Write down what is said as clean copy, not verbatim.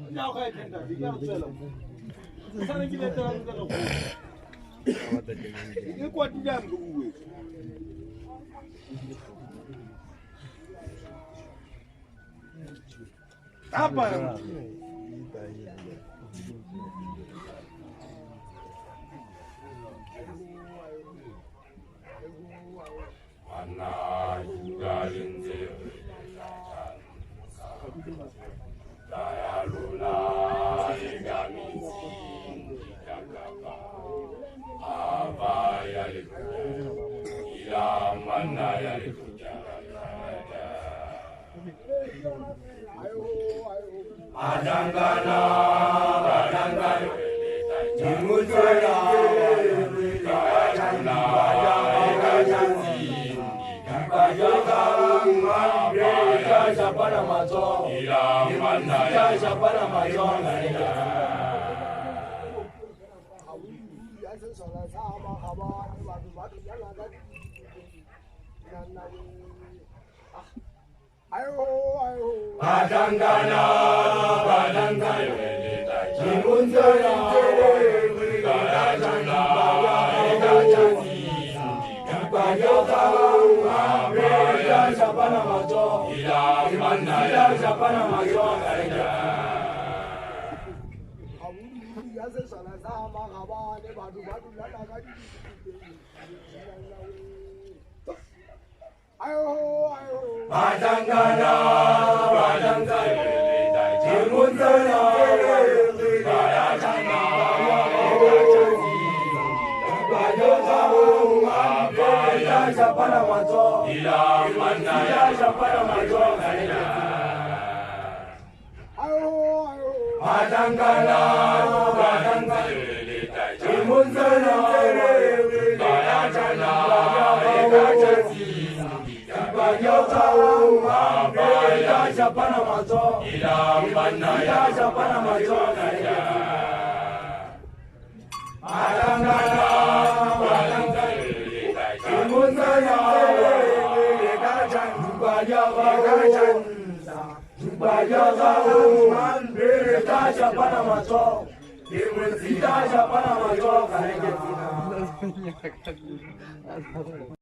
Now I can do Letsoela. The son of you what young who apa Ana yugalinze Dayalula igamizi yakaba Abaya ila mana yalikuja Adangana badangana Letsoela Kgang Adangana badangana Letsoela Badangana